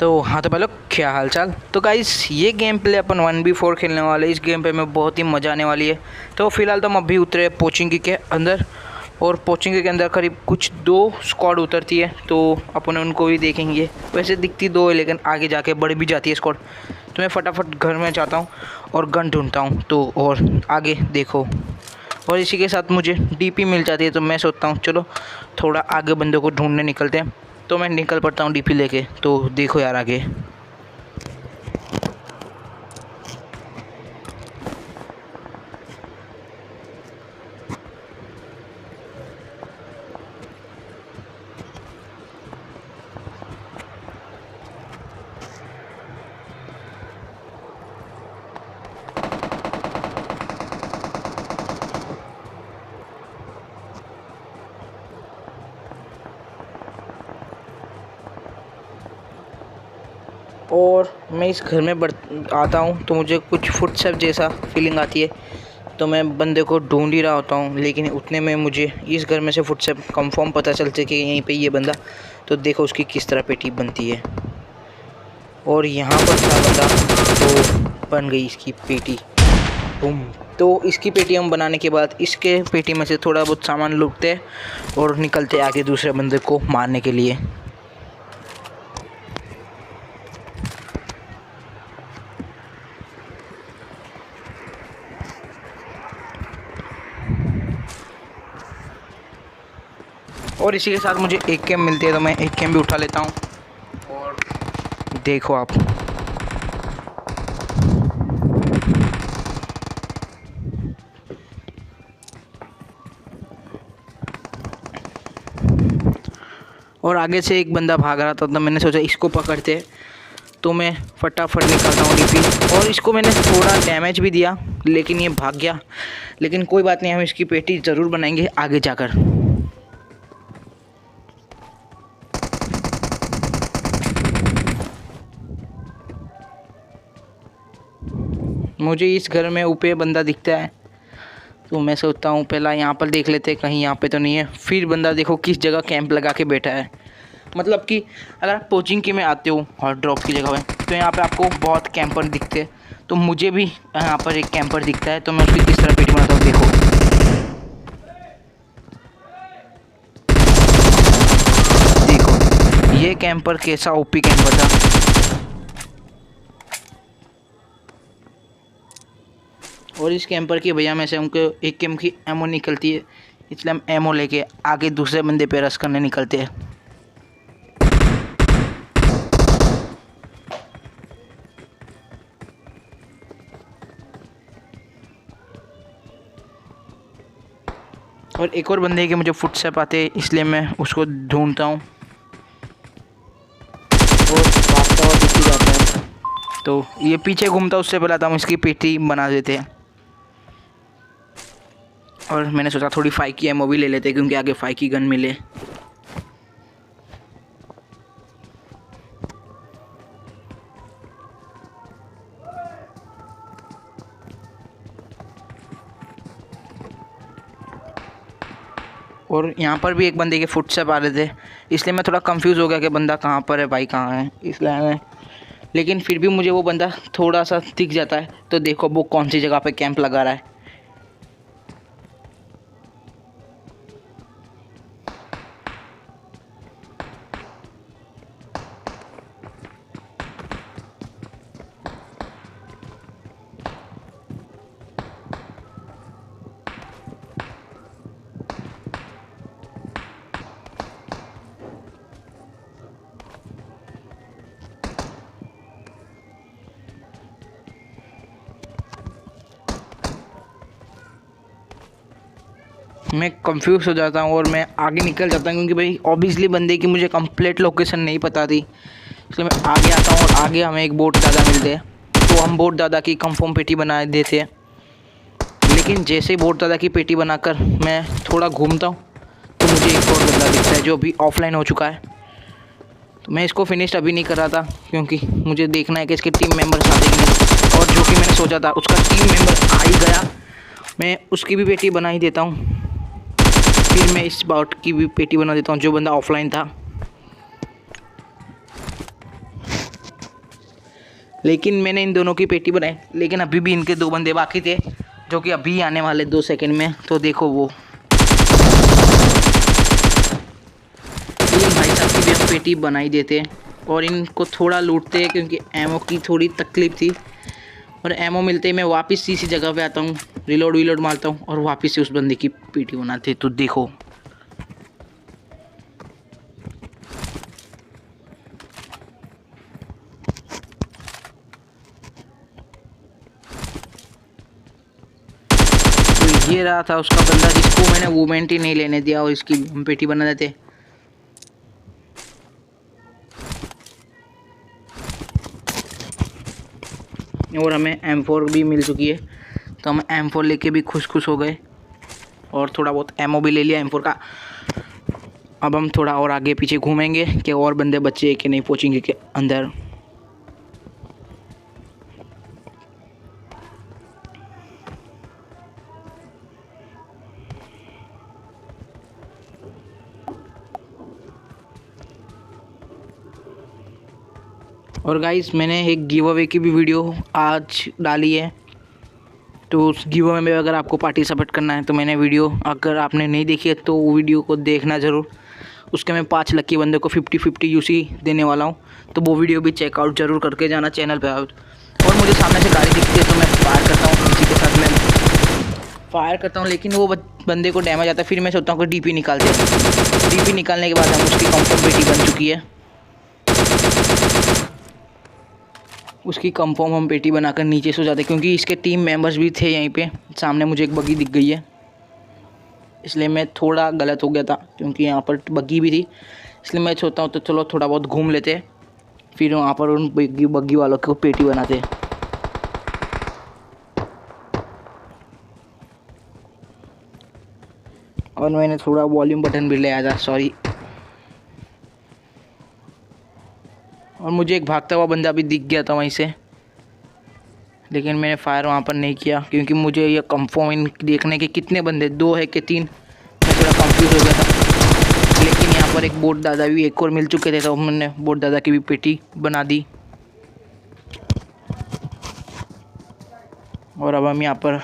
तो हाँ, तो पहले क्या हाल चाल। तो गाइस ये गेम प्ले अपन 1v4 खेलने वाले। इस गेम पे में बहुत ही मज़ा आने वाली है। तो फिलहाल तो हम अभी उतरे पोचिंकी के अंदर, और पोचिंकी के अंदर करीब कुछ 2 स्क्वाड उतरती है, तो अपन उनको भी देखेंगे। वैसे दिखती 2 है, लेकिन आगे जाके बढ़ भी जाती है स्क्वाड। तो मैं फटाफट घर में जाता हूँ और गन ढूंढता हूँ, तो और आगे देखो। और इसी के साथ मुझे डीपी मिल जाती है, तो मैं सोचता हूँ चलो थोड़ा आगे बंदों को ढूंढने निकलते हैं। तो मैं निकल पड़ता हूँ डीपी लेके। तो देखो यार आगे। और मैं इस घर में आता हूँ तो मुझे कुछ फुटस्टेप जैसा फीलिंग आती है। तो मैं बंदे को ढूंढ ही रहा होता हूँ, लेकिन उतने में मुझे इस घर में से फुटस्टेप कंफर्म पता चलते कि यहीं पे ये बंदा। तो देखो उसकी किस तरह पेटी बनती है। और यहाँ पर था बंदा, तो बन गई इसकी पेटी। बूम। तो इसकी पेटी हम बनाने के बाद इसके पेटी में से थोड़ा बहुत सामान लूटते हैं और निकलते आगे दूसरे बंदे को मारने के लिए। और इसी के साथ मुझे एक कैम मिलती है, तो मैं एक कैम भी उठा लेता हूँ। और देखो आप, और आगे से एक बंदा भाग रहा था, तो मैंने सोचा इसको पकड़ते हैं। तो मैं फटाफट निकालता हूँ डीपी, और इसको मैंने थोड़ा डैमेज भी दिया, लेकिन ये भाग गया। लेकिन कोई बात नहीं, हम इसकी पेटी ज़रूर बनाएंगे आगे जाकर। मुझे इस घर में ऊपर बंदा दिखता है, तो मैं सोचता हूँ पहला यहाँ पर देख लेते, कहीं यहाँ पे तो नहीं है। फिर बंदा देखो किस जगह कैंप लगा के बैठा है। मतलब कि अगर आप पोचिंकी में आते हो हॉट ड्रॉप की जगह में, तो यहाँ पे आपको बहुत कैंपर दिखते हैं। तो मुझे भी यहाँ पर एक कैंपर दिखता है, तो मैं उसकी किस तरह पेटी बनाता हूँ देखो। देखो ये कैंपर कैसा ओपी कैंपर था। और इस कैंपर की भैया में से उनको एक कैम की एमओ निकलती है, इसलिए हम एमओ लेके आगे दूसरे बंदे पे रश करने निकलते हैं। और एक और बंदे के मुझे फुटस्टेप आते हैं, इसलिए मैं उसको ढूंढता हूँ और भागता हुआ दिख जाता है। तो ये पीछे घूमता, उससे पहले आता हूँ इसकी पेटी बना देते हैं। और मैंने सोचा थोड़ी 5 की एमओ भी ले लेते, क्योंकि आगे 5 की गन मिले। और यहाँ पर भी एक बंदे के फुटस्टेप आ रहे थे, इसलिए मैं थोड़ा कंफ्यूज हो गया कि बंदा कहाँ पर है, भाई कहाँ है, इसलिए मैं। लेकिन फिर भी मुझे वो बंदा थोड़ा सा दिख जाता है। तो देखो वो कौन सी जगह पे कैंप लगा रहा है। मैं कंफ्यूज हो जाता हूँ और मैं आगे निकल जाता हूँ, क्योंकि भाई ऑब्वियसली बंदे की मुझे कंप्लीट लोकेशन नहीं पता थी। इसलिए मैं आगे आता हूँ, और आगे हमें एक बोट दादा मिलते हैं। तो हम बोट दादा की कंफर्म पेटी बना देते हैं। लेकिन जैसे ही बोट दादा की पेटी बनाकर मैं थोड़ा घूमता हूँ, तो मुझे एक और बंदा दिखता है जो अभी ऑफलाइन हो चुका है। तो मैं इसको फिनिश अभी नहीं कर रहा था, क्योंकि मुझे देखना है कि इसके टीम मेंबर्स आते कि नहीं। और जो कि मैंने सोचा था उसका टीम मेंबर आ ही गया। मैं उसकी भी पेटी बना ही देता हूँ। फिर मैं इस बॉट की भी पेटी बना देता हूँ, जो बंदा ऑफलाइन था। लेकिन मैंने इन दोनों की पेटी बनाई, लेकिन अभी भी इनके 2 बंदे बाकी थे जो कि अभी आने वाले 2 सेकंड में। तो देखो वो 3 भाई साहब की भी हम पेटी बनाई देते और इनको थोड़ा लूटते हैं क्योंकि एमओ की थोड़ी तकलीफ थी। और एमओ मिलते ही मैं वापस इसी जगह पे आता हूँ, रिलोड विलोड मारता हूँ और वापस से उस बंदे की पेटी बनाते। तो देखो तो ये रहा था उसका बंदा जिसको मैंने मूवमेंट ही नहीं लेने दिया और इसकी हम पेटी बना देते। और हमें M4 भी मिल चुकी है, तो हम M4 लेके भी खुश हो गए और थोड़ा बहुत एमओ भी ले लिया M4 का। अब हम थोड़ा और आगे पीछे घूमेंगे कि और बंदे बचे कि नहीं पहुँचेंगे के अंदर। और गाइस मैंने एक गिव अवे की भी वीडियो आज डाली है, तो उस गिव अवे में अगर आपको पार्टिसिपेट करना है तो मैंने वीडियो अगर आपने नहीं देखी है तो वो वीडियो को देखना ज़रूर। उसके मैं 5 लकी बंदे को 50-50 यूसी देने वाला हूँ, तो वो वीडियो भी चेकआउट ज़रूर करके जाना चैनल पे। और मुझे सामने से गाड़ी दिखती है तो मैं फायर करता हूँ, इसी के साथ मैं फायर करता हूँ, लेकिन वो बंदे को डैमेज आता है। फिर मैं सोचता हूँ कि डीपी निकालते हैं। डीपी निकालने के बाद हम उसकी कंफर्म पेटी बन चुकी है। उसकी कंफर्म हम पेटी बनाकर नीचे सो जाते क्योंकि इसके टीम मेंबर्स भी थे यहीं पे। सामने मुझे एक बग्गी दिख गई है, इसलिए मैं थोड़ा गलत हो गया था क्योंकि यहाँ पर बग्गी भी थी। इसलिए मैं सोचता हूँ तो चलो थोड़ा बहुत घूम लेते, फिर वहाँ पर उन बग्गी वालों को पेटी बनाते। और मैंने थोड़ा वॉल्यूम बटन भी ले आया था, सॉरी। और मुझे एक भागता हुआ बंदा भी दिख गया था वहीं से, लेकिन मैंने फायर वहाँ पर नहीं किया क्योंकि मुझे ये कंफर्म देखने के कितने बंदे 2 है कि 3, मैं थोड़ा कंफ्यूज हो गया था। लेकिन यहाँ पर एक बोट दादा भी एक और मिल चुके थे, तो हमने बोट दादा की भी पेटी बना दी। और अब हम यहाँ पर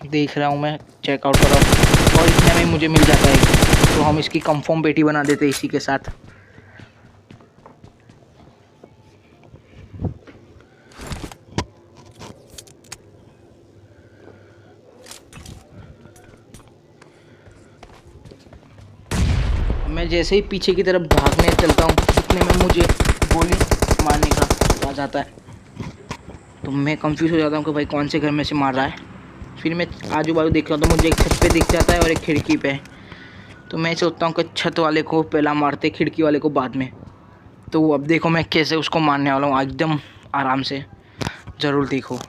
देख रहा हूँ, मैं चेकआउट कर रहा हूँ और इतने में मुझे मिल जाता है, तो हम इसकी कंफर्म पेटी बना देते इसी के साथ। मैं जैसे ही पीछे की तरफ भागने चलता हूँ उतने में मुझे गोली मारने का आ जाता है, तो मैं कंफ्यूज हो जाता हूँ कि भाई कौन से घर में से मार रहा है। फिर मैं आजू बाजू देख रहा हूँ तो मुझे एक छत पे दिख जाता है और एक खिड़की पे, तो मैं सोचता हूँ कि छत वाले को पहला मारते, खिड़की वाले को बाद में। तो अब देखो मैं कैसे उसको मारने वाला हूँ, एकदम आराम से, ज़रूर देखो।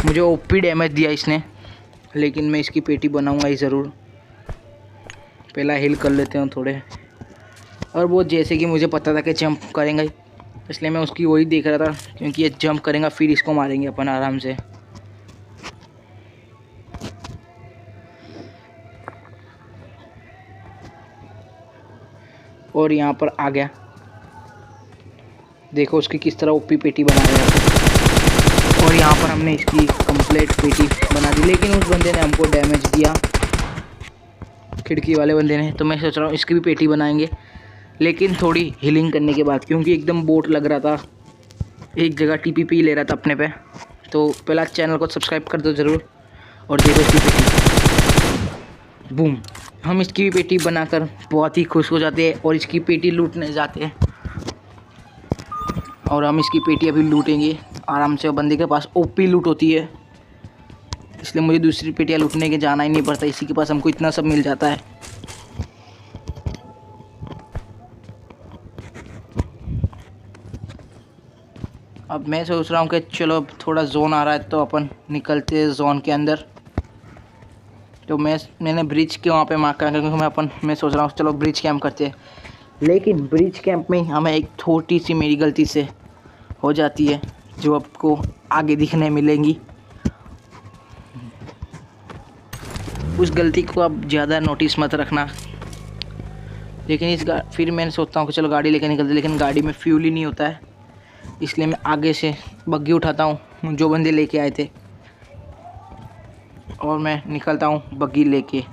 मुझे ओपी डैमेज दिया इसने, लेकिन मैं इसकी पेटी बनाऊंगा ही ज़रूर। पहला हिल कर लेते हैं थोड़े। और वो जैसे कि मुझे पता था कि जंप करेंगे, इसलिए मैं उसकी वही देख रहा था क्योंकि ये जंप करेगा फिर इसको मारेंगे अपन आराम से। और यहाँ पर आ गया, देखो उसकी किस तरह ओपी पेटी बना रहे हैं। और यहाँ पर हमने इसकी कंप्लीट पेटी बना दी, लेकिन उस बंदे ने हमको डैमेज दिया, खिड़की वाले बंदे ने। तो मैं सोच रहा हूँ इसकी भी पेटी बनाएंगे, लेकिन थोड़ी हीलिंग करने के बाद, क्योंकि एकदम बोट लग रहा था, एक जगह टीपीपी ले रहा था अपने पे। तो पहला चैनल को सब्सक्राइब कर दो ज़रूर और देखो इसकी पेटी। बूम, हम इसकी भी पेटी बनाकर बहुत ही खुश हो जाते हैं और इसकी पेटी लूटने जाते हैं। और हम इसकी पेटी अभी लूटेंगे आराम से। बंदे के पास ओपी लूट होती है, इसलिए मुझे दूसरी पेटियाँ लूटने के जाना ही नहीं पड़ता, इसी के पास हमको इतना सब मिल जाता है। अब मैं सोच रहा हूँ कि चलो अब थोड़ा जोन आ रहा है तो अपन निकलते हैं जोन के अंदर। तो मैंने ब्रिज के वहाँ पे मार्क करा क्योंकि मैं सोच रहा हूँ चलो ब्रिज कैंप करते हैं, लेकिन ब्रिज कैंप में हमें एक छोटी सी मेरी गलती से हो जाती है जो आपको आगे दिखने मिलेंगी। उस गलती को आप ज़्यादा नोटिस मत रखना, लेकिन फिर मैंने सोचता हूँ कि चलो गाड़ी लेकर निकलते, लेकिन गाड़ी में फ्यूल ही नहीं होता है। इसलिए मैं आगे से बग्गी उठाता हूँ जो बंदे लेके आए थे, और मैं निकलता हूँ बग्गी लेके।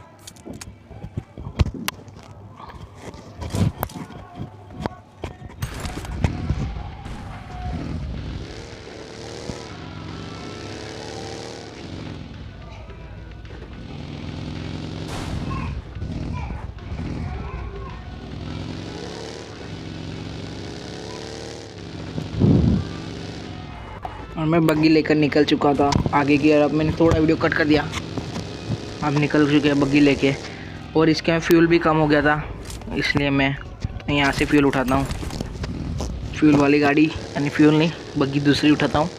और मैं बग्गी लेकर निकल चुका था आगे की, और अब मैंने थोड़ा वीडियो कट कर दिया। अब निकल चुके हैं बग्गी लेके, और इसके में फ्यूल भी कम हो गया था, इसलिए मैं यहाँ से फ्यूल उठाता हूँ। फ्यूल वाली गाड़ी यानी फ्यूल नहीं, बग्गी दूसरी उठाता हूँ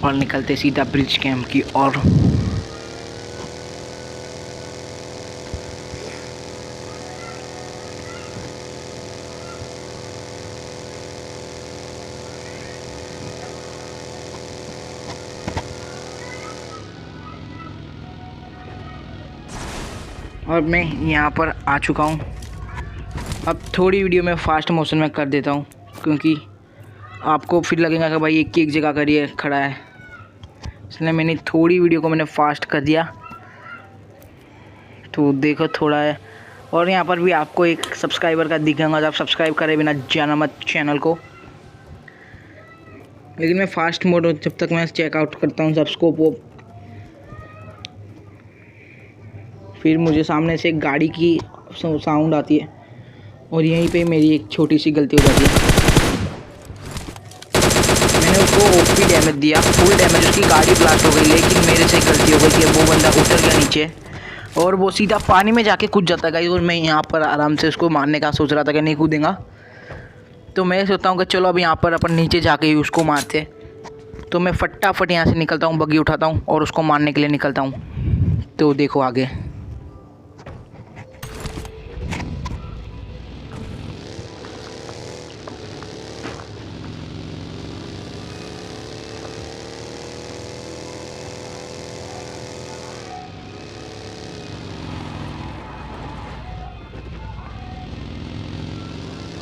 और निकलते सीधा ब्रिज कैंप की ओर। और मैं यहाँ पर आ चुका हूँ। अब थोड़ी वीडियो में फ़ास्ट मोशन में कर देता हूँ, क्योंकि आपको फिर लगेगा कि भाई एक जगह करिए खड़ा है, इसलिए मैंने थोड़ी वीडियो को मैंने फ़ास्ट कर दिया। तो देखो थोड़ा है, और यहाँ पर भी आपको एक सब्सक्राइबर का दिखेगा, आप सब्सक्राइब करे बिना जाना मत चैनल को। लेकिन मैं फ़ास्ट मोड जब तक मैं चेकआउट करता हूँ सब स्कोप वो, फिर मुझे सामने से एक गाड़ी की साउंड आती है, और यहीं पे मेरी एक छोटी सी गलती हो जाती है। मैंने उसको ओपी डैमेज दिया, फुल डैमेज, उसकी गाड़ी ब्लास्ट हो गई, लेकिन मेरे से गलती हो गई कि वो बंदा उतर गया नीचे और वो सीधा पानी में जाके कूद जाता है। और मैं यहाँ पर आराम से उसको मारने का सोच रहा था कि नहीं कूदेगा, तो मैं सोचता हूँ कि चलो अब यहाँ पर अपन नीचे जाके ही उसको मारते। तो मैं फटाफट यहाँ से निकलता हूँ, बग्गी उठाता हूँ और उसको मारने के लिए निकलता हूँ। तो देखो आगे।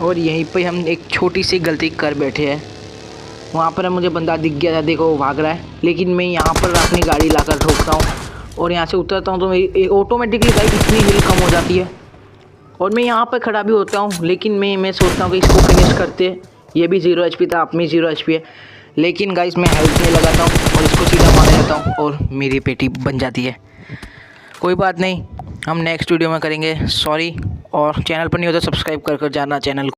और यहीं पे हम एक छोटी सी गलती कर बैठे हैं। वहाँ पर मुझे बंदा दिख गया था, देखो वो भाग रहा है, लेकिन मैं यहाँ पर अपनी गाड़ी लाकर ठोकता हूँ और यहाँ से उतरता हूँ, तो मेरी ऑटोमेटिकली गाड़ी इतनी हिल कम हो जाती है और मैं यहाँ पर खड़ा भी होता हूँ। लेकिन मैं सोचता हूँ कि इसको फिनिश करते। ये भी 0 HP था, आप में 0 HP है, लेकिन गाइस मैं हेल्थ में लगाता हूँ और इसको सीधा मार देता हूँ और मेरी पेटी बन जाती है। कोई बात नहीं, हम नेक्स्ट वीडियो में करेंगे। सॉरी, और चैनल पर नहीं होता सब्सक्राइब कर जाना चैनल को।